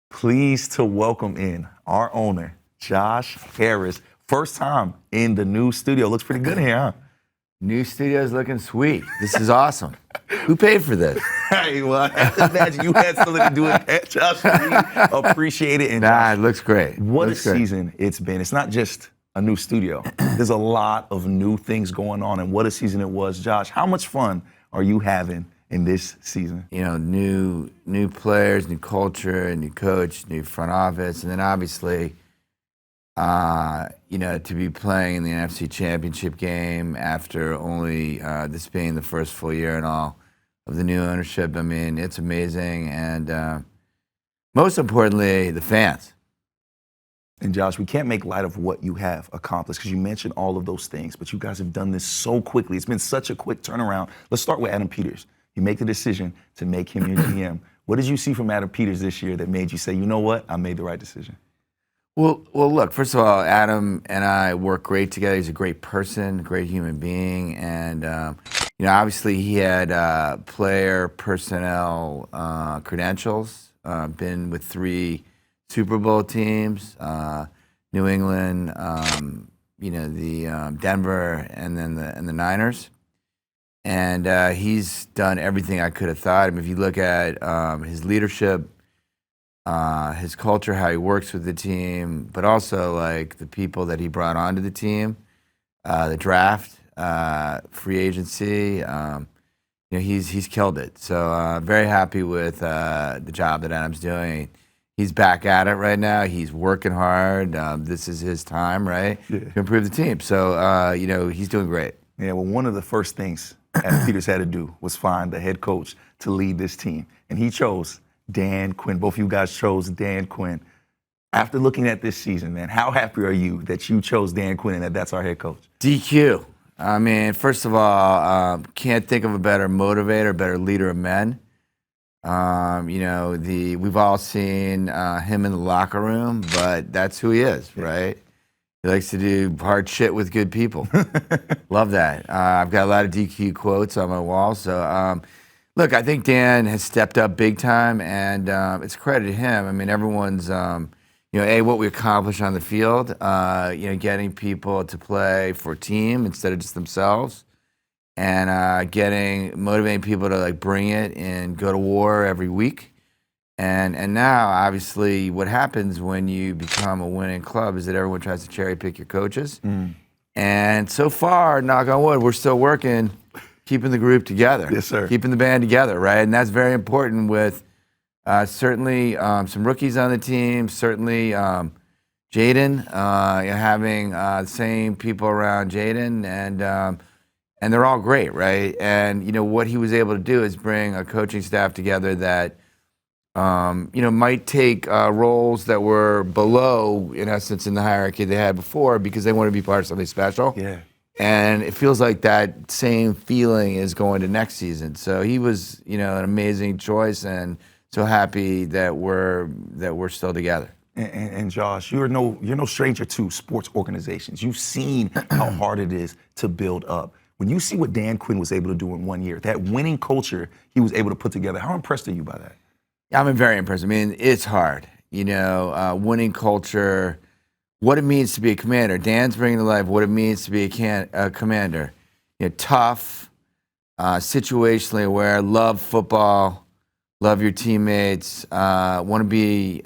Pleased to welcome in our owner, Josh Harris. First time in the new studio. Looks pretty good in here, huh? New studio's looking sweet. This is awesome. Who paid for this? Hey, well, I have to imagine you had something to do with that, Josh. We appreciate it. And Nah, Josh, it looks great. what looks a great. season it's been. It's not just a new studio. There's a lot of new things going on, and what a season it was. Josh, how much fun are you having in this season? You know, new players, new culture, new coach, new front office, and then obviously, to be playing in the NFC Championship game after only this being the first full year and all of the new ownership. I mean, it's amazing, and most importantly, the fans. And Josh, we can't make light of what you have accomplished because you mentioned all of those things, but you guys have done this so quickly. It's been such a quick turnaround. Let's start with Adam Peters. You make the decision to make him your GM. What did you see from Adam Peters this year that made you say, you know what, I made the right decision? Well, look, first of all, Adam and I work great together. He's a great person, great human being, and obviously he had player personnel credentials. Been with 3 Super Bowl teams, New England, the Denver, and then the Niners. And he's done everything I could have thought. I mean, if you look at his leadership, his culture, how he works with the team, but also like the people that he brought onto the team, the draft, free agency. He's killed it. So very happy with the job that Adam's doing. He's back at it right now. He's working hard. This is his time, right, to improve the team. So he's doing great. Yeah. Well, one of the first things Adam Peters had to do was find the head coach to lead this team, and he chose Dan Quinn. Both of you guys chose Dan Quinn. After looking at this season, man, how happy are you that you chose Dan Quinn and that's our head coach? DQ. I mean, first of all, can't think of a better motivator, better leader of men. We've all seen him in the locker room, but that's who he is, right? He likes to do hard shit with good people. Love that. I've got a lot of DQ quotes on my wall. So, look, I think Dan has stepped up big time, and it's credit to him. I mean, everyone's, what we accomplished on the field, getting people to play for a team instead of just themselves, and motivating people to like bring it and go to war every week. And now, obviously, what happens when you become a winning club is that everyone tries to cherry pick your coaches. And so far, knock on wood, we're still working, keeping the group together. Yes, sir. Keeping the band together, right? And that's very important with certainly some rookies on the team, certainly Jayden, having the same people around Jayden, and they're all great, right? And, what he was able to do is bring a coaching staff together that might take roles that were below, in essence, in the hierarchy they had before because they want to be part of something special. Yeah. And it feels like that same feeling is going to next season. So he was, an amazing choice, and so happy that we're still together. And Josh, you're no stranger to sports organizations. You've seen how hard it is to build up. When you see what Dan Quinn was able to do in 1 year, that winning culture he was able to put together, how impressed are you by that? I'm very impressed. I mean, it's hard, winning culture, what it means to be a commander. Dan's bringing to life what it means to be a commander. Tough, situationally aware, love football, love your teammates, want to be,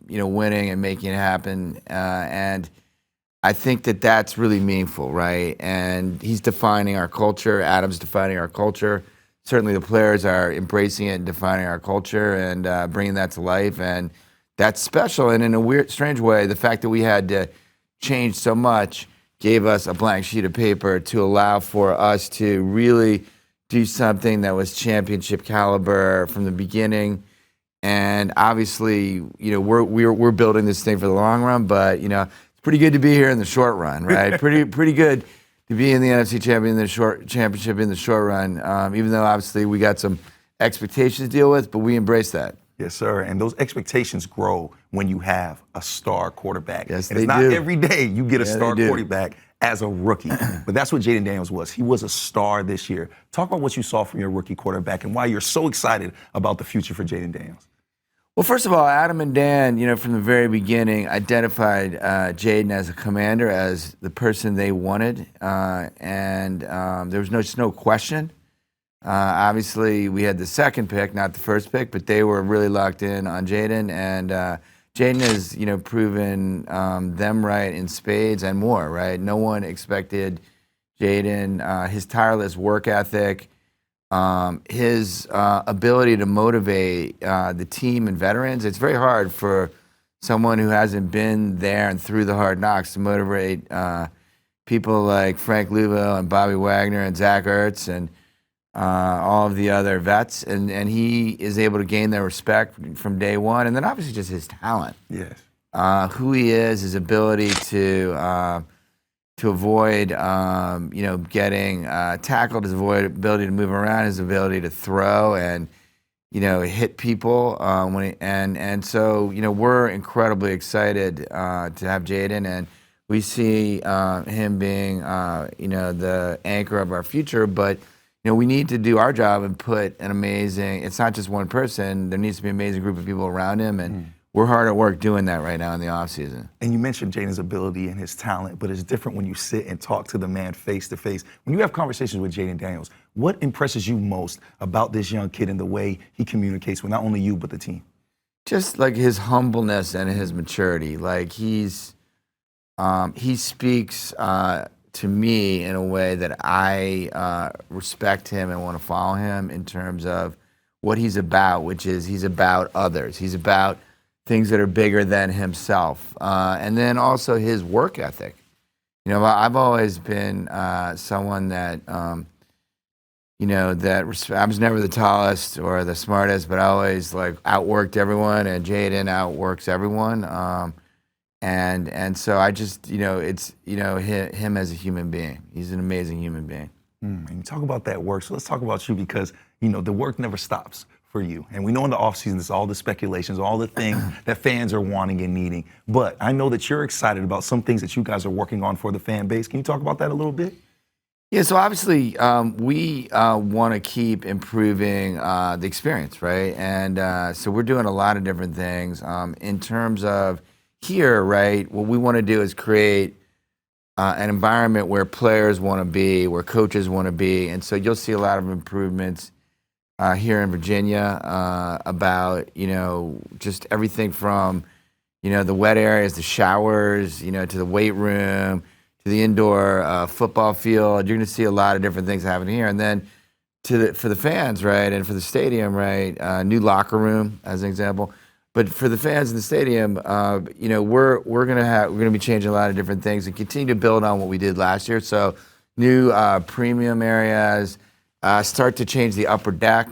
winning and making it happen. And I think that that's really meaningful, right? And he's defining our culture. Adam's defining our culture. Certainly the players are embracing it and defining our culture and bringing that to life. And that's special. And in a weird, strange way, the fact that we had to change so much gave us a blank sheet of paper to allow for us to really do something that was championship caliber from the beginning. And obviously, we're building this thing for the long run, but, it's pretty good to be here in the short run, right? pretty good to be in the NFC Championship in the short run, even though obviously we got some expectations to deal with, but we embrace that. Yes, sir. And those expectations grow when you have a star quarterback. Yes, and they it's not do. every day you get a star quarterback as a rookie. But that's what Jayden Daniels was. He was a star this year. Talk about what you saw from your rookie quarterback and why you're so excited about the future for Jayden Daniels. Well, first of all, Adam and Dan, from the very beginning, identified Jayden as a commander, as the person they wanted, and there was just no question. Obviously, we had the second pick, not the first pick, but they were really locked in on Jayden, and Jayden has, proven them right in spades and more. Right? No one expected Jayden, his tireless work ethic. His ability to motivate the team and veterans. It's very hard for someone who hasn't been there and through the hard knocks to motivate people like Frank Louvel and Bobby Wagner and Zach Ertz and all of the other vets. And he is able to gain their respect from day one. And then obviously just his talent. Yes. Who he is, his ability to avoid, getting tackled, his ability to move around, his ability to throw and, hit people. So we're incredibly excited to have Jayden, and we see him being, the anchor of our future. But we need to do our job and put an amazing. It's not just one person. There needs to be an amazing group of people around him, and we're hard at work doing that right now in the offseason. And you mentioned Jayden's ability and his talent, but it's different when you sit and talk to the man face to face. When you have conversations with Jayden Daniels, what impresses you most about this young kid and the way he communicates with not only you, but the team? Just like his humbleness and his maturity. Like he speaks to me in a way that I respect him and want to follow him in terms of what he's about, which is he's about others. He's about things that are bigger than himself. And then also his work ethic. I've always been someone that, I was never the tallest or the smartest, but I always outworked everyone, and Jayden outworks everyone. And so I just, it's, him as a human being. He's an amazing human being. And you talk about that work, so let's talk about you because, the work never stops for you. And we know in the offseason, there's all the speculations, all the things that fans are wanting and needing. But I know that you're excited about some things that you guys are working on for the fan base. Can you talk about that a little bit? Yeah, so obviously we want to keep improving the experience, right? And so we're doing a lot of different things. In terms of here, right, what we want to do is create an environment where players want to be, where coaches want to be. And so you'll see a lot of improvements here in Virginia about, just everything from, the wet areas, the showers, to the weight room, to the indoor football field. You're going to see a lot of different things happening here. And then for the fans, right, and for the stadium, right, new locker room as an example. But for the fans in the stadium, we're gonna be changing a lot of different things and continue to build on what we did last year. So new premium areas. Start to change the upper deck,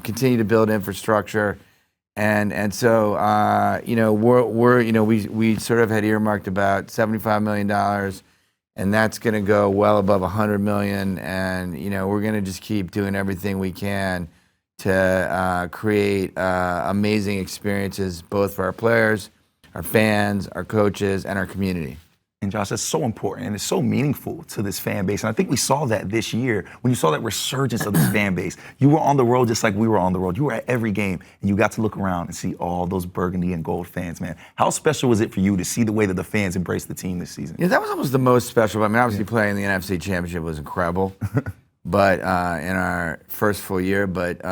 continue to build infrastructure, and so we sort of had earmarked about $75 million, and that's going to go well above $100 million, and we're going to just keep doing everything we can to create amazing experiences both for our players, our fans, our coaches, and our community. And Josh, that's so important and it's so meaningful to this fan base. And I think we saw that this year when you saw that resurgence of this fan base. You were on the road just like we were on the road. You were at every game and you got to look around and see all those burgundy and gold fans, man. How special was it for you to see the way that the fans embraced the team this season? Yeah, that was almost the most special. I mean, obviously playing the NFC Championship was incredible, but in our first full year. But,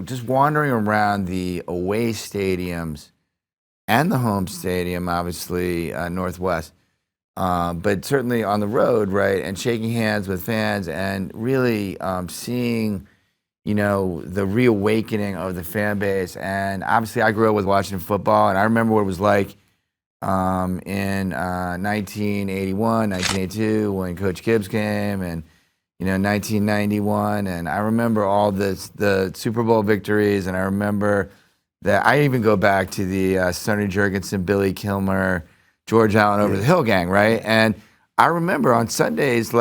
just wandering around the away stadiums and the home stadium, obviously, Northwest, but certainly on the road, right, and shaking hands with fans and really seeing, the reawakening of the fan base. And obviously I grew up with Washington football, and I remember what it was like in 1981, 1982 when Coach Gibbs came, and 1991, and I remember all the Super Bowl victories, and I remember that I even go back to the Sonny Jurgensen, Billy Kilmer, George Allen over the Hill gang, right? And I remember on Sundays,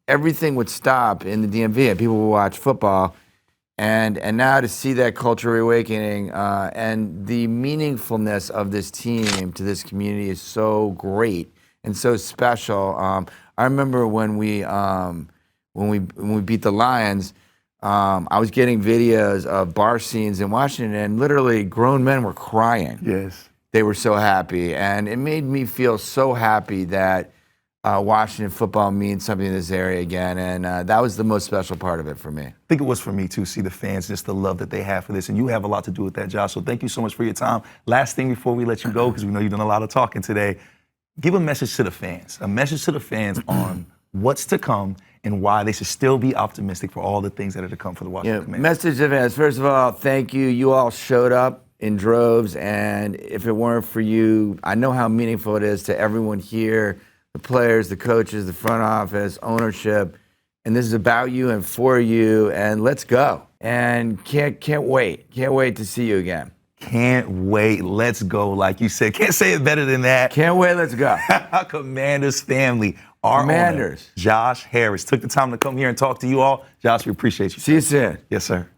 everything would stop in the DMV and people would watch football. And now to see that culture reawakening and the meaningfulness of this team to this community is so great and so special. I remember when we beat the Lions, I was getting videos of bar scenes in Washington, and literally grown men were crying. Yes. They were so happy, and it made me feel so happy that Washington football means something in this area again, and that was the most special part of it for me. I think it was for me too, see the fans, just the love that they have for this. And you have a lot to do with that, Josh. So thank you so much for your time. Last thing before we let you go, because we know you've done a lot of talking today, give a message to the fans, on what's to come and why they should still be optimistic for all the things that are to come for the Washington Commanders. Message to fans. First of all, thank you. You all showed up in droves, and if it weren't for you, I know how meaningful it is to everyone here, the players, the coaches, the front office, ownership, and this is about you and for you, and let's go. And can't wait to see you again. Can't wait. Let's go. Like you said, can't say it better than that. Can't wait. Let's go. Commanders family. Our Commanders. owner, Josh Harris, took the time to come here and talk to you all. Josh, we appreciate you. See you soon. Yes, sir.